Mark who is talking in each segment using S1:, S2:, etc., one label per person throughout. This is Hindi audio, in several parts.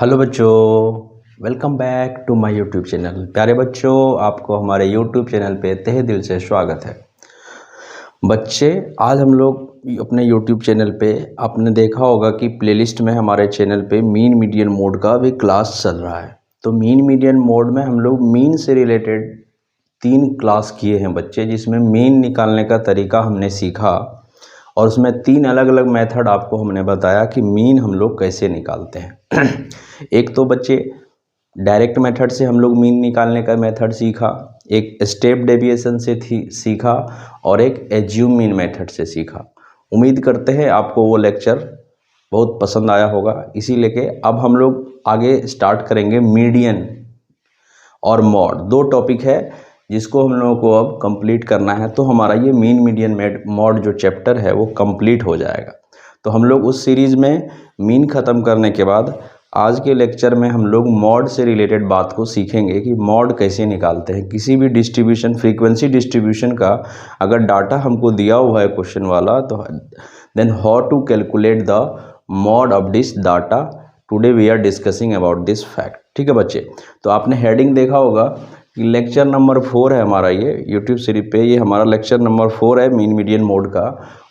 S1: हेलो बच्चों, welcome back to my YouTube channel. प्यारे बच्चों, आपको हमारे यूट्यूब चैनल पे तहे दिल से स्वागत है। बच्चे, आज हम लोग अपने यूट्यूब चैनल पे आपने देखा होगा कि प्लेलिस्ट में हमारे चैनल पे मीन मीडियन मोड का भी क्लास चल रहा है। तो मीन मीडियन मोड में हम लोग मीन से रिलेटेड 3 क्लास किए हैं बच्चे, जिसमें मीन निकालने का तरीका हमने सीखा और उसमें 3 अलग अलग मेथड आपको हमने बताया कि मीन हम लोग कैसे निकालते हैं। एक तो बच्चे डायरेक्ट मेथड से हम लोग मीन निकालने का मेथड सीखा, एक स्टेप डेविएशन से सीखा और एक एज्यूम मीन मेथड से सीखा। उम्मीद करते हैं आपको वो लेक्चर बहुत पसंद आया होगा। इसी लेके अब हम लोग आगे स्टार्ट करेंगे मीडियन और मॉड। 2 टॉपिक है जिसको हम लोगों को अब कंप्लीट करना है, तो हमारा ये मीन मीडियन मॉड जो चैप्टर है वो कंप्लीट हो जाएगा। तो हम लोग उस सीरीज़ में मीन ख़त्म करने के बाद आज के लेक्चर में हम लोग मॉड से रिलेटेड बात को सीखेंगे कि मॉड कैसे निकालते हैं। किसी भी डिस्ट्रीब्यूशन, फ्रीक्वेंसी डिस्ट्रीब्यूशन का अगर डाटा हमको दिया हुआ है क्वेश्चन वाला, तो then how to calculate the mod of this data, today we are discussing about this fact. ठीक है बच्चे, तो आपने हेडिंग देखा होगा कि लेक्चर नंबर 4 है हमारा ये यूट्यूब सीरीज पे। ये हमारा लेक्चर नंबर 4 है मीन मीडियन मोड का,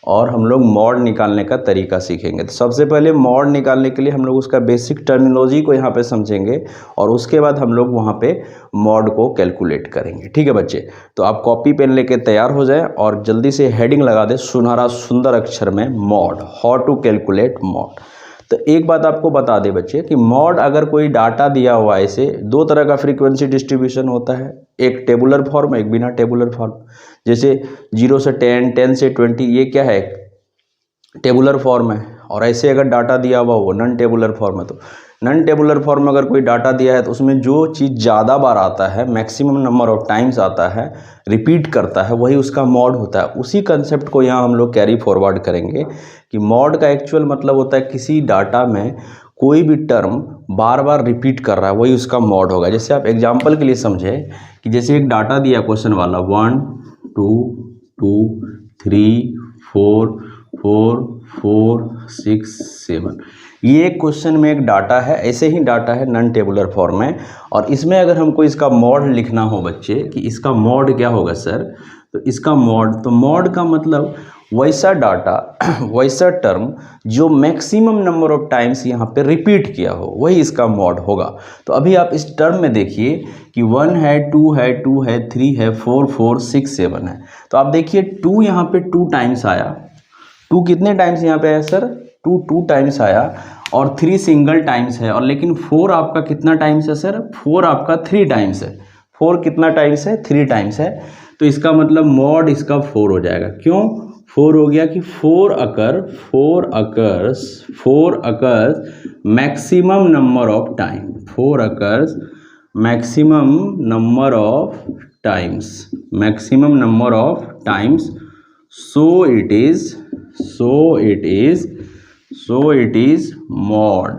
S1: और हम लोग मॉड निकालने का तरीका सीखेंगे। तो सबसे पहले मॉड निकालने के लिए हम लोग उसका बेसिक टर्मिनोलॉजी को यहाँ पे समझेंगे और उसके बाद हम लोग वहाँ पे मॉड को कैलकुलेट करेंगे। ठीक है बच्चे, तो आप कॉपी पेन लेके तैयार हो जाएं और जल्दी से हेडिंग लगा दें सुनहरा सुंदर अक्षर में, mod, how to calculate mod. तो एक बात आपको बता दें बच्चे कि मॉड अगर कोई डाटा दिया हुआ है, इसे 2 तरह का फ्रीक्वेंसी डिस्ट्रीब्यूशन होता है, एक टेबुलर फॉर्म, एक बिना टेबुलर फॉर्म। जैसे 0 से 10, 10 से 20, ये क्या है, टेबुलर फॉर्म है। और ऐसे अगर डाटा दिया हुआ हो नॉन टेबुलर फॉर्म है, तो नॉन टेबुलर फॉर्म में अगर कोई डाटा दिया है तो उसमें जो चीज़ ज़्यादा बार आता है, मैक्सिमम नंबर ऑफ टाइम्स आता है, रिपीट करता है, वही उसका मॉड होता है। उसी कंसेप्ट को यहाँ हम लोग कैरी फॉरवर्ड करेंगे कि मॉड का एक्चुअल मतलब होता है किसी डाटा में कोई भी टर्म बार बार रिपीट कर रहा है, वही उसका मॉड होगा। जैसे आप एग्जाम्पल के लिए समझें कि जैसे एक डाटा दिया क्वेश्चन वाला 1 2 2 3 4 4 4 6 7, ये क्वेश्चन में एक डाटा है, ऐसे ही डाटा है नॉन टेबुलर फॉर्म में। और इसमें अगर हमको इसका मॉड लिखना हो बच्चे कि इसका मॉड क्या होगा सर, तो इसका मॉड, तो मॉड का मतलब वैसा डाटा, वैसा टर्म जो मैक्सिमम नंबर ऑफ टाइम्स यहाँ पे रिपीट किया हो, वही इसका मॉड होगा। तो अभी आप इस टर्म में देखिए कि 1 है, 2 है, 2 है, 3 है, 4 4 6 7 है। तो आप देखिए 2 यहाँ पे 2 टाइम्स आया। 2 कितने टाइम्स यहाँ पे आया सर, 2 टाइम्स आया, और 3 सिंगल टाइम्स है। और लेकिन 4 आपका कितना टाइम्स है सर, 4 आपका 3 टाइम्स है। 4 कितना टाइम्स है, 3 टाइम्स है। तो इसका मतलब मॉड इसका 4 हो जाएगा। क्यों 4 हो गया कि 4 occurs maximum number of time, 4 occurs maximum number of times, so it is mod।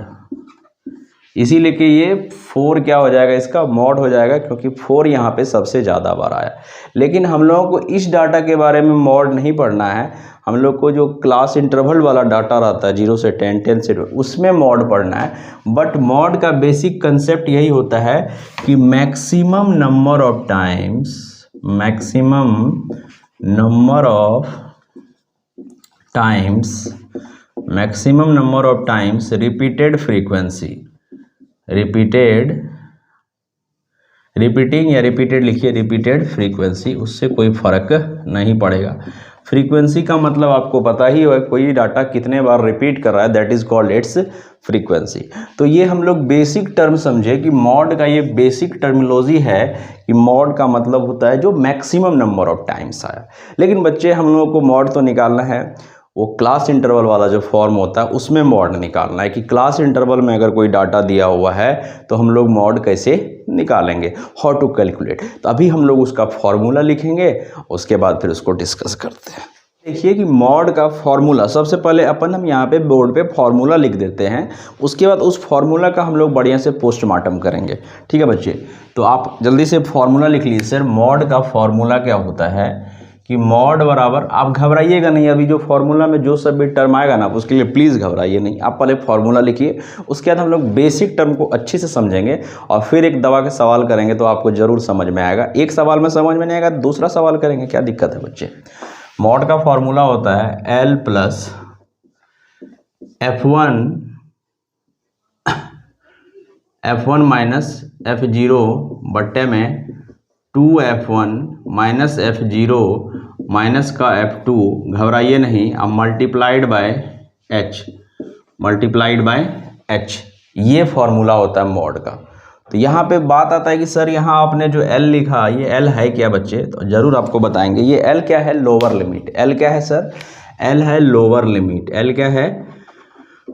S1: इसीलिए कि ये 4 क्या हो जाएगा, इसका मॉड हो जाएगा, क्योंकि 4 यहाँ पे सबसे ज़्यादा बार आया। लेकिन हम लोगों को इस डाटा के बारे में मॉड नहीं पढ़ना है, हम लोग को जो क्लास इंटरवल वाला डाटा रहता है 0 से 10, 10 से 20, उसमें मॉड पढ़ना है। बट मॉड का बेसिक कंसेप्ट यही होता है कि maximum number of times repeated frequency, repeating या रिपीटेड लिखिए, रिपीटेड फ्रीक्वेंसी, उससे कोई फर्क नहीं पड़ेगा। फ्रीक्वेंसी का मतलब आपको पता ही है, कोई डाटा कितने बार रिपीट कर रहा है, that is called its frequency. तो ये हम लोग बेसिक टर्म समझे कि मॉड का ये बेसिक टर्मिनोलॉजी है कि मॉड का मतलब होता है जो मैक्सिमम नंबर ऑफ टाइम्स आया। लेकिन बच्चे हम लोगों को मॉड तो निकालना है, वो क्लास इंटरवल वाला जो फॉर्म होता है उसमें मॉड निकालना है कि क्लास इंटरवल में अगर कोई डाटा दिया हुआ है तो हम लोग मॉड कैसे निकालेंगे, हाउ टू कैलकुलेट। तो अभी हम लोग उसका फॉर्मूला लिखेंगे, उसके बाद फिर उसको डिस्कस करते हैं। देखिए कि मॉड का फॉर्मूला, सबसे पहले हम यहाँ पे बोर्ड पे फॉर्मूला लिख देते हैं, उसके बाद उस फॉर्मूला का हम लोग बढ़िया से पोस्टमार्टम करेंगे। ठीक है बच्चे, तो आप जल्दी से फॉर्मूला लिख लीजिए। सर मॉड का फॉर्मूला क्या होता है कि मॉड बराबर, आप घबराइएगा नहीं, अभी जो फॉर्मूला में जो सब भी टर्म आएगा ना उसके लिए प्लीज़ घबराइए नहीं, आप पहले फॉर्मूला लिखिए, उसके बाद हम लोग बेसिक टर्म को अच्छे से समझेंगे और फिर एक दवा के सवाल करेंगे तो आपको ज़रूर समझ में आएगा। एक सवाल में समझ में नहीं आएगा दूसरा सवाल करेंगे, क्या दिक्कत है बच्चे। मॉड का फॉर्मूला होता है L plus F1 minus F0 बट्टे में 2F1 माइनस F0 माइनस का F2, घबराइए नहीं, अब मल्टीप्लाइड बाय H, ये फॉर्मूला होता है मॉड का। तो यहाँ पे बात आता है कि सर यहाँ आपने जो L लिखा, ये L है क्या बच्चे, तो ज़रूर आपको बताएंगे। ये L क्या है, लोअर लिमिट। L क्या है सर, L है लोअर लिमिट। L क्या है,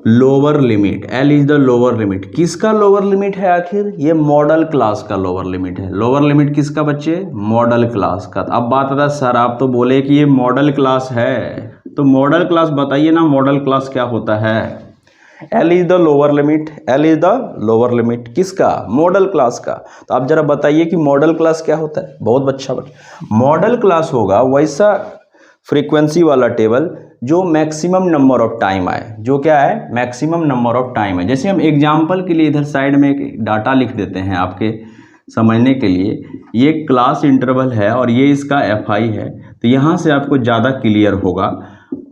S1: lower limit. L is the lower limit. किसका लोअर लिमिट है आखिर, ये मॉडल क्लास का लोअर लिमिट है। लोअर लिमिट किसका बच्चे, मॉडल क्लास का। अब बात आता है सर आप तो बोले कि ये मॉडल क्लास है, तो मॉडल क्लास बताइए ना, मॉडल क्लास क्या होता है। L is the lower limit, L is the lower limit किसका, मॉडल क्लास का। तो आप जरा बताइए कि मॉडल क्लास क्या होता है। बहुत अच्छा बच्चा, मॉडल क्लास होगा वैसा फ्रीक्वेंसी वाला टेबल जो मैक्सिमम नंबर ऑफ टाइम आए, जो क्या है, मैक्सिमम नंबर ऑफ टाइम है। जैसे हम एग्जांपल के लिए इधर साइड में एक डाटा लिख देते हैं आपके समझने के लिए, ये क्लास इंटरवल है और ये इसका FI है, तो यहाँ से आपको ज़्यादा क्लियर होगा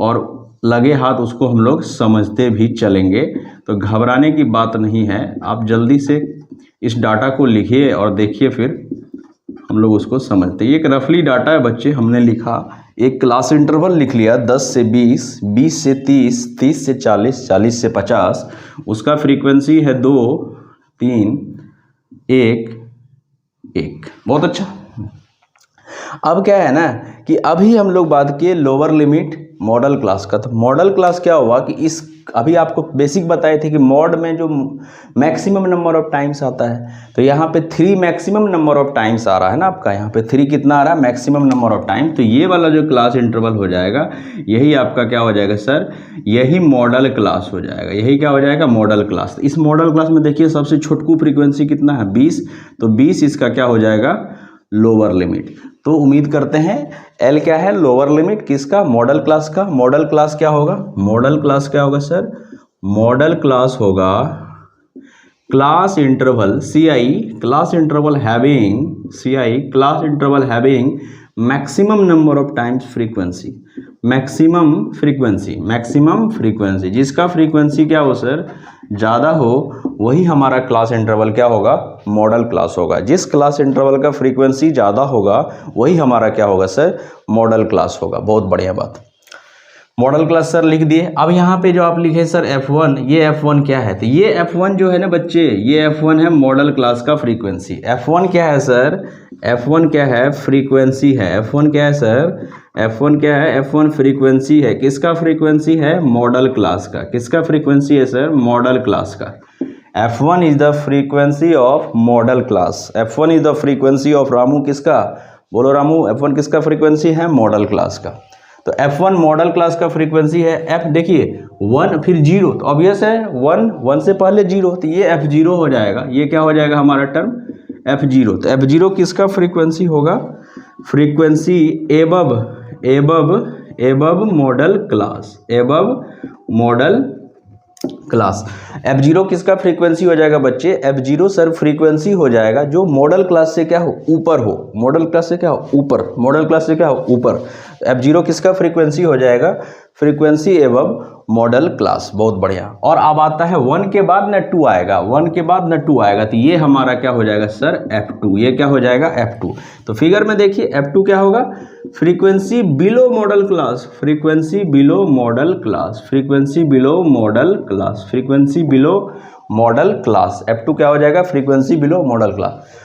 S1: और लगे हाथ उसको हम लोग समझते भी चलेंगे। तो घबराने की बात नहीं है, आप जल्दी से इस डाटा को लिखिए और देखिए, फिर हम लोग उसको समझते हैं। एक रफली डाटा है बच्चे, हमने लिखा एक क्लास इंटरवल लिख लिया 10 से 20, 20 से 30, 30 से 40, 40 से 50, उसका फ्रीक्वेंसी है 2, 3, 1, 1। बहुत अच्छा। अब क्या है ना कि अभी हम लोग बात किए लोअर लिमिट मॉडल क्लास का। तो मॉडल क्लास क्या हुआ कि इस, अभी आपको बेसिक बताए थे कि मॉड में जो मैक्सिमम नंबर ऑफ टाइम्स आता है, तो यहाँ पे 3 मैक्सिमम नंबर ऑफ टाइम्स आ रहा है ना आपका, यहाँ पे 3 कितना आ रहा है, मैक्सिमम नंबर ऑफ टाइम। तो ये वाला जो क्लास इंटरवल हो जाएगा, यही आपका क्या हो जाएगा सर, यही मॉडल क्लास हो जाएगा। यही क्या हो जाएगा, मॉडल क्लास। इस मॉडल क्लास में देखिए सबसे छोटकू फ्रीक्वेंसी कितना है, 20, तो 20 इसका क्या हो जाएगा, लोअर लिमिट। तो उम्मीद करते हैं L क्या है, लोअर लिमिट किसका, मॉडल क्लास का। मॉडल क्लास क्या होगा, मॉडल क्लास क्या होगा सर, मॉडल क्लास होगा class interval CI, class interval having CI, class interval having maximum number of times frequency, maximum frequency, जिसका फ्रीक्वेंसी क्या हो सर, ज़्यादा हो, वही हमारा क्लास इंटरवल क्या होगा, मॉडल क्लास होगा। जिस क्लास इंटरवल का फ्रीक्वेंसी ज़्यादा होगा वही हमारा क्या होगा सर, मॉडल क्लास होगा। बहुत बढ़िया बात, मॉडल क्लास सर लिख दिए। अब यहाँ पे जो आप लिखे सर F1, ये F1 क्या है, तो ये F1 जो है ना बच्चे, ये F1 है मॉडल क्लास का फ्रीक्वेंसी। F1 क्या है सर, F1 क्या है, फ्रीक्वेंसी है। F1 क्या है सर, F1 क्या है, F1 फ्रीक्वेंसी है। किसका फ्रीक्वेंसी है, मॉडल क्लास का। किसका फ्रीक्वेंसी है सर, मॉडल क्लास का। F1 is the frequency of model class. F1 is the frequency of Ramu, किसका, बोलो रामू, F1 किसका फ्रीक्वेंसी है, मॉडल क्लास का। तो F1 मॉडल क्लास का फ्रीक्वेंसी है। F देखिए 1 फिर 0, तो ऑब्वियस है 1 से पहले 0, तो ये F0 हो जाएगा। ये क्या हो जाएगा हमारा टर्म, F0। तो F0 किसका फ्रीक्वेंसी होगा, frequency above model class, above model class. F0 किसका फ्रीक्वेंसी हो जाएगा बच्चे, F0 सर फ्रीक्वेंसी हो जाएगा जो मॉडल क्लास से क्या हो, ऊपर हो। मॉडल क्लास से क्या हो, ऊपर। मॉडल क्लास से क्या हो, ऊपर। F0 किसका फ्रीक्वेंसी हो जाएगा, फ्रीक्वेंसी एवं मॉडल क्लास। बहुत बढ़िया। और अब आता है 1 के बाद न 2 आएगा, 1 के बाद न 2 आएगा, तो ये हमारा क्या हो जाएगा सर, F2। ये क्या हो जाएगा, F2। तो फिगर में देखिए F2 क्या होगा, frequency below model class, frequency below model class, frequency below model class, frequency below model class. F2 क्या हो जाएगा, फ्रीक्वेंसी बिलो मॉडल क्लास।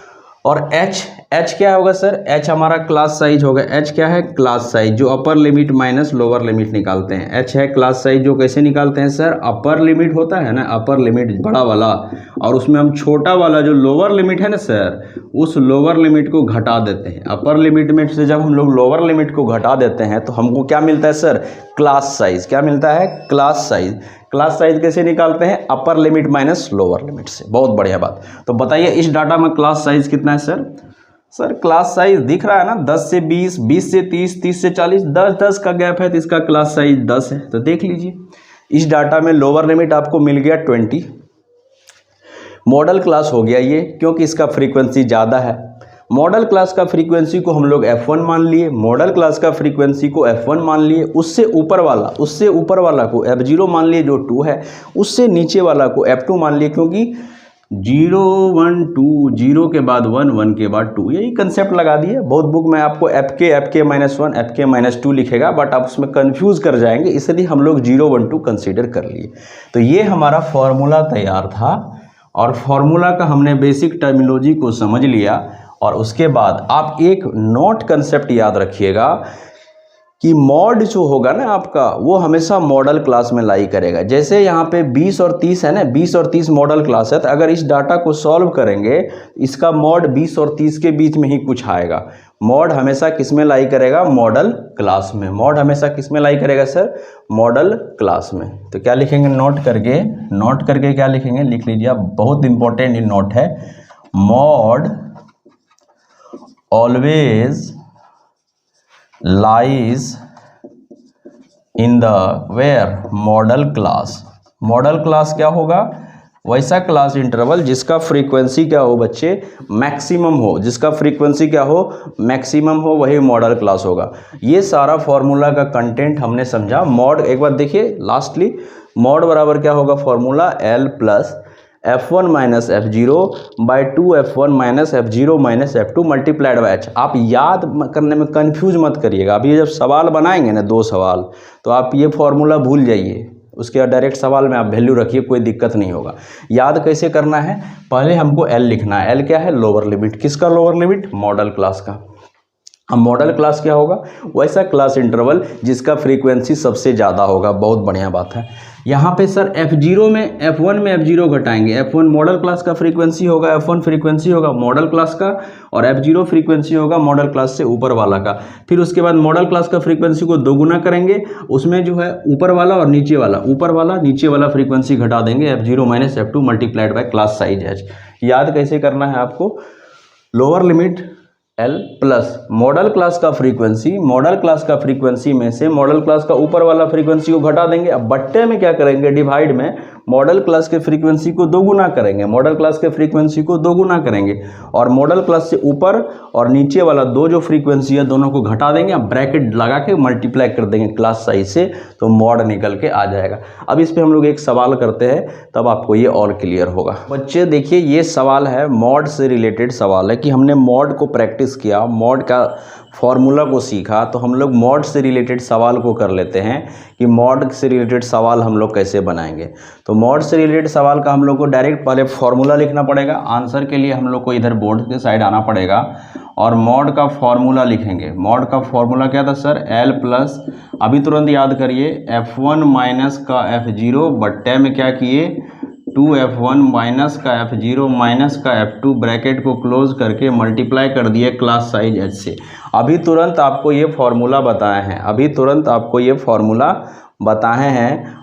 S1: और H क्या होगा सर, H हमारा क्लास साइज होगा। H क्या है, क्लास साइज, जो upper limit minus lower limit निकालते हैं। H है क्लास साइज, जो कैसे निकालते हैं सर, अपर लिमिट होता है ना, अपर लिमिट बड़ा वाला, और उसमें हम छोटा वाला जो लोअर लिमिट है ना सर, उस लोअर लिमिट को घटा देते हैं। अपर लिमिट में से जब हम लोग लोअर लिमिट को घटा देते हैं तो हमको क्या मिलता है सर, क्लास साइज। क्या मिलता है, क्लास साइज। क्लास साइज कैसे निकालते हैं, upper limit minus lower limit से। बहुत बढ़िया बात। तो बताइए इस डाटा में क्लास साइज कितना है सर, सर क्लास साइज दिख रहा है ना, 10 से 20, 20 से 30, 30 से 40, 10-10 का गैप है, तो इसका क्लास साइज 10 है। तो देख लीजिए इस डाटा में लोअर लिमिट आपको मिल गया 20, मॉडल क्लास हो गया ये, क्योंकि इसका फ्रीक्वेंसी ज़्यादा है। मॉडल क्लास का फ्रीक्वेंसी को हम लोग F1 मान लिए, मॉडल क्लास का फ्रीक्वेंसी को F1 मान लिए, उससे ऊपर वाला को F0 मान लिए जो 2 है, उससे नीचे वाला को F2 मान लिए, क्योंकि 0 1 2, 0 के बाद 1, 1 के बाद 2, यही कंसेप्ट लगा दिए। बहुत बुक में आपको Fk-1, Fk-2 लिखेगा, बट आप उसमें कंफ्यूज कर जाएंगे, इसलिए हम लोग 0 1 2 कंसीडर कर लिए। तो ये हमारा फॉर्मूला तैयार था, और फॉर्मूला का हमने बेसिक टर्मिनोलॉजी को समझ लिया। और उसके बाद आप एक नोट कंसेप्ट याद रखिएगा कि मॉड जो होगा ना आपका, वो हमेशा मॉडल क्लास में लाई करेगा। जैसे यहाँ पे 20 और 30 है ना, 20 और 30 मॉडल क्लास है, तो अगर इस डाटा को सॉल्व करेंगे, इसका मॉड 20 और 30 के बीच में ही कुछ आएगा। मॉड हमेशा किस में लाई करेगा? मॉडल क्लास में। मॉड हमेशा किस में लाई करेगा सर? मॉडल क्लास में। तो क्या लिखेंगे? नोट करके क्या लिखेंगे? लिख लीजिए आप, बहुत इंपॉर्टेंट ये नोट है। Mod always lies in the where model class. Model class क्या होगा? वैसा क्लास इंटरवल जिसका फ्रीक्वेंसी क्या हो बच्चे? मैक्सिमम हो। जिसका फ्रीक्वेंसी क्या हो? मैक्सिमम हो, वही मॉडल क्लास होगा। ये सारा फॉर्मूला का कंटेंट हमने समझा। मॉड एक बार देखिए लास्टली, मॉड बराबर क्या होगा? Formula L plus F1 minus F0 by 2 F1 minus F0 minus F2 multiplied by H। आप याद करने में कंफ्यूज मत करिएगा। अभी जब सवाल बनाएंगे ना 2 सवाल, तो आप ये फॉर्मूला भूल जाइए, उसके डायरेक्ट सवाल में आप वैल्यू रखिए, कोई दिक्कत नहीं होगा। याद कैसे करना है? पहले हमको L लिखना है। L क्या है? Lower limit. किसका लोअर लिमिट? मॉडल क्लास का। अब मॉडल क्लास क्या होगा? वैसा क्लास इंटरवल जिसका फ्रीक्वेंसी सबसे ज़्यादा होगा। बहुत बढ़िया बात है। यहाँ पे सर F0 में F1 में F0 घटाएंगे। F1 मॉडल क्लास का फ्रीक्वेंसी होगा, F1 फ्रीक्वेंसी होगा मॉडल क्लास का, और F0 फ्रीक्वेंसी होगा मॉडल क्लास से ऊपर वाला का। फिर उसके बाद मॉडल क्लास का फ्रीक्वेंसी को दोगुना करेंगे, उसमें जो है ऊपर वाला और नीचे वाला, ऊपर वाला नीचे वाला फ्रीक्वेंसी घटा देंगे, F0 minus F2 multiplied by class size H। याद कैसे करना है आपको? Lower limit L plus model class का फ्रीक्वेंसी में से मॉडल क्लास का ऊपर वाला फ्रीक्वेंसी को घटा देंगे। अब बट्टे में क्या करेंगे? डिवाइड में मॉडल क्लास के फ्रीक्वेंसी को दोगुना करेंगे, और मॉडल क्लास से ऊपर और नीचे वाला दो जो फ्रीक्वेंसी है दोनों को घटा देंगे। अब ब्रैकेट लगा के मल्टीप्लाई कर देंगे क्लास साइज से, तो मॉड निकल के आ जाएगा। अब इस पर हम लोग एक सवाल करते हैं, तब आपको ये और क्लियर होगा। बच्चे देखिए, ये सवाल है मॉड से रिलेटेड सवाल है कि हमने मॉड को प्रैक्टिस किया, मॉड का फॉर्मूला को सीखा, तो हम लोग मॉड से रिलेटेड सवाल को कर लेते हैं कि मॉड से रिलेटेड सवाल हम लोग कैसे बनाएंगे। तो मॉड से रिलेटेड सवाल का हम लोग को डायरेक्ट पहले फॉर्मूला लिखना पड़ेगा। आंसर के लिए हम लोग को इधर बोर्ड के साइड आना पड़ेगा और मॉड का फॉर्मूला लिखेंगे। मॉड का फॉर्मूला क्या था सर? L प्लस, अभी तुरंत याद करिए, F1 माइनस का F0 बट्टे में क्या किए? 2F1 माइनस का F0 माइनस का F2, ब्रैकेट को क्लोज करके मल्टीप्लाई कर दिए क्लास साइज H से। अभी तुरंत आपको ये फॉर्मूला बताए हैं,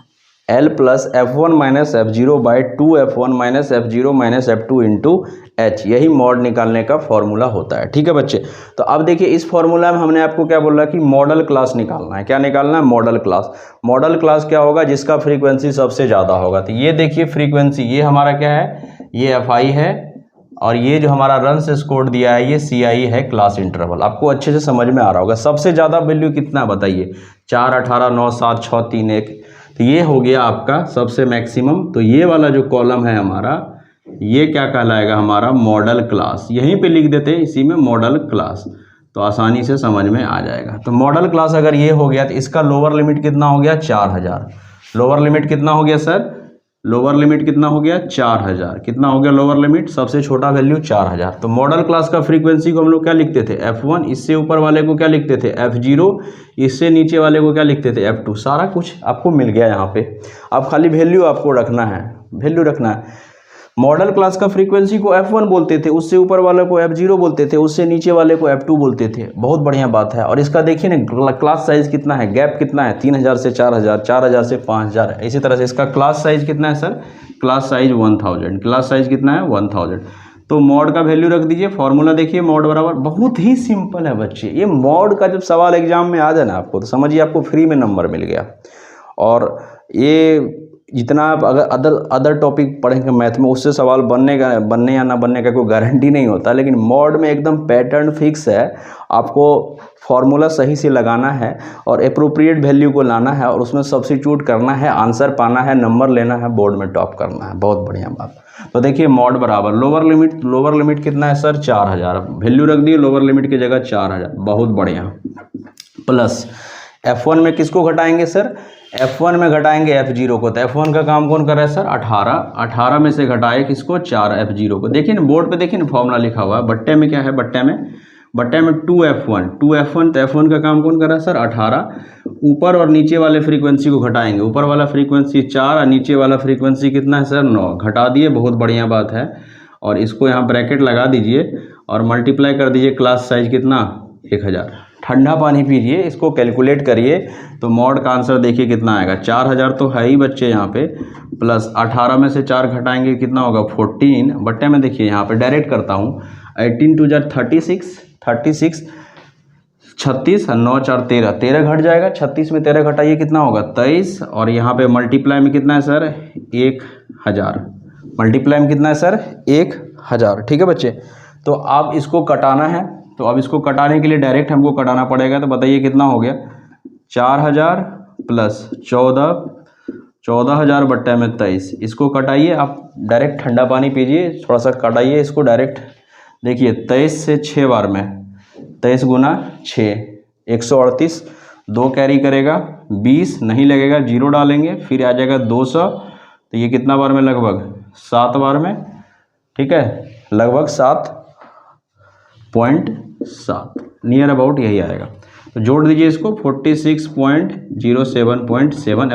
S1: L plus F1 minus F0 by 2F1 minus F0 minus F2 into H। यही मॉड निकालने का फॉर्मूला होता है। ठीक है बच्चे, तो अब देखिए इस फॉर्मूला में हमने आपको क्या बोला कि मॉडल क्लास निकालना है। क्या निकालना है? Model class. मॉडल क्लास क्या होगा? जिसका फ्रीक्वेंसी सबसे ज़्यादा होगा। तो ये देखिए फ्रीक्वेंसी, ये हमारा क्या है? ये Fi है, और ये जो हमारा रन से स्कोर दिया है ये CI है, क्लास इंटरवल। आपको अच्छे से समझ में आ रहा होगा। सबसे ज़्यादा वैल्यू कितना बताइए? 4 18 9 7 6 3 1। तो ये हो गया आपका सबसे मैक्सिमम। तो ये वाला जो कॉलम है हमारा, ये क्या कहलाएगा? हमारा मॉडल क्लास। यहीं पे लिख देते हैं इसी में मॉडल क्लास, तो आसानी से समझ में आ जाएगा। तो मॉडल क्लास अगर ये हो गया, तो इसका लोअर लिमिट कितना हो गया? 4000। लोअर लिमिट कितना हो गया सर? लोअर लिमिट कितना हो गया? 4000। कितना हो गया लोअर लिमिट? सबसे छोटा वैल्यू 4000। तो मॉडल क्लास का फ्रीक्वेंसी को हम लोग क्या लिखते थे? F1। इससे ऊपर वाले को क्या लिखते थे? F0। इससे नीचे वाले को क्या लिखते थे? F2। सारा कुछ आपको मिल गया यहाँ पे। अब खाली वैल्यू आपको रखना है। मॉडल क्लास का फ्रीक्वेंसी को F1 बोलते थे, उससे ऊपर वाले को F0 बोलते थे, उससे नीचे वाले को F2 बोलते थे। बहुत बढ़िया बात है। और इसका देखिए ना क्लास साइज कितना है, गैप कितना है? 3000 से 4000, 4000 से 5000। इसी तरह से इसका क्लास साइज कितना है sir? Class size 1000। Class size कितना है? 1000। तो मॉड का वैल्यू रख दीजिए, फॉर्मूला देखिए मॉड बराबर, बहुत ही सिंपल है बच्चे। ये मॉड का जब सवाल एग्जाम में आ जाए ना आपको, तो समझिए आपको फ्री में नंबर मिल गया। और ये जितना आप अगर अदर टॉपिक पढ़ेंगे मैथ में, उससे सवाल बनने या ना बनने का कोई गारंटी नहीं होता, लेकिन मॉड में एकदम पैटर्न फिक्स है। आपको फॉर्मूला सही से लगाना है और अप्रोप्रिएट वैल्यू को लाना है और उसमें सब्स्टिट्यूट करना है, आंसर पाना है, नंबर लेना है, बोर्ड में टॉप करना है। बहुत बढ़िया बात। तो देखिए मॉड बराबर लोअर लिमिट कितना है सर, 4000, वैल्यू रख दिए लोअर लिमिट की जगह 4000, बहुत बढ़िया। प्लस F1 में किसको घटाएंगे सर, F1 में घटाएंगे F0 को। तो F1 का काम कौन कर रहा है सर, 18 में से घटाए किसको, 4 F0 को। देखिए ना बोर्ड पे, देखिए ना फॉर्मूला लिखा हुआ है, बट्टे में क्या है, बट्टे में 2F1, तो F1 का काम कौन कर रहा है सर, 18। ऊपर और नीचे वाले फ्रीक्वेंसी को घटाएंगे, ऊपर वाला फ्रीक्वेंसी 4 और नीचे वाला फ्रीक्वेंसी कितना है सर, 9, घटा दिए, बहुत बढ़िया बात है। और इसको यहाँ ब्रैकेट लगा दीजिए और मल्टीप्लाई कर दीजिए, क्लास साइज कितना, 1000। ठंडा पानी पीजिए, इसको कैलकुलेट करिए, तो मॉड का आंसर देखिए कितना आएगा, 4000 तो है ही बच्चे यहाँ पे, प्लस 18 में से 4 घटाएंगे कितना होगा, 14, बट्टे में देखिए यहाँ पे डायरेक्ट करता हूँ, 18 2 36, 36 और 9 4 13 घट जाएगा, 36 में 13 घटाइए कितना होगा, 23। और यहाँ पे मल्टीप्लाई में कितना है सर, 1000, मल्टीप्लाई में कितना है सर, 1000। ठीक है बच्चे, तो अब इसको कटाना है, तो अब इसको कटाने के लिए डायरेक्ट हमको कटाना पड़ेगा। तो बताइए कितना हो गया, 4000 प्लस 14000 बट्टे में 23, इसको कटाइए आप, डायरेक्ट ठंडा पानी पीजिए, थोड़ा सा कटाइए इसको डायरेक्ट। देखिए 23 से 6 बार में, 23 गुना 6, 138, 2 कैरी करेगा, 20 नहीं लगेगा, 0 डालेंगे, फिर आ जाएगा 200। तो ये कितना बार में, लगभग 7 बार में, ठीक है, लगभग 7.7, नियर अबाउट यही आएगा। तो जोड़ दीजिए इसको, 46.07.7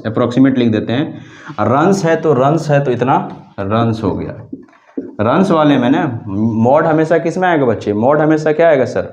S1: अप्रॉक्सीमेट लिख देते हैं। रन्स है तो इतना रन्स हो गया। रन्स वाले में ना मॉड हमेशा किस में आएगा बच्चे, मॉड हमेशा क्या आएगा सर,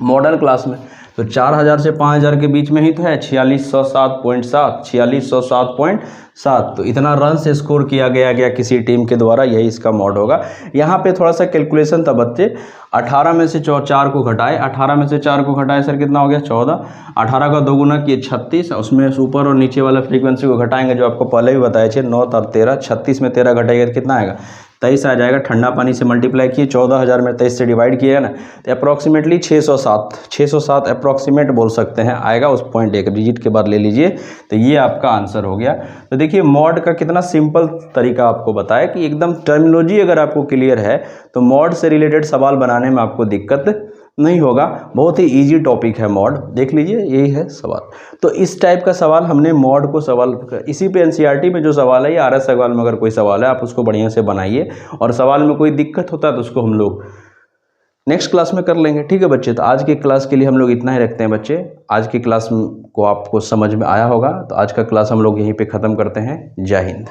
S1: मॉडल क्लास में। तो 4000 से 5000 के बीच में ही तो है, 4607.7, 4607.7। तो इतना रन से स्कोर किया गया किसी टीम के द्वारा, यही इसका मॉड होगा। यहाँ पे थोड़ा सा कैलकुलेशन था बच्चे, 18 में से 4 को घटाए, 18 में से 4 को घटाए सर कितना हो गया, 14। 18 का 2 गुना किए 36, उसमें ऊपर और नीचे वाला फ्रीक्वेंसी को घटाएंगे, जो आपको पहले भी बताए थे, 9 और 13, 36 में 13 घटाएगा तो कितना आएगा, 23 आ जाएगा। ठंडा पानी से मल्टीप्लाई किए, 14000 में 23 से डिवाइड किया ना, तो अप्रॉक्सीमेटली 607 अप्रॉक्सीमेट बोल सकते हैं आएगा, उस पॉइंट एक डिजिट के बाद ले लीजिए। तो ये आपका आंसर हो गया। तो देखिए मॉड का कितना सिंपल तरीका आपको बताया कि एकदम टर्मिनोलॉजी अगर आपको क्लियर है तो मॉड से रिलेटेड सवाल बनाने में आपको दिक्कत नहीं होगा। बहुत ही इजी टॉपिक है मॉड, देख लीजिए यही है सवाल। तो इस टाइप का सवाल हमने मॉड को सवाल, इसी पे एनसीईआरटी में जो सवाल है, या RS सवाल में अगर कोई सवाल है आप उसको बढ़िया से बनाइए, और सवाल में कोई दिक्कत होता है तो उसको हम लोग नेक्स्ट क्लास में कर लेंगे। ठीक है बच्चे, तो आज के क्लास के लिए हम लोग इतना ही रखते हैं बच्चे। आज की क्लास को आपको समझ में आया होगा, तो आज का क्लास हम लोग यहीं पे ख़त्म करते हैं। जय हिंद।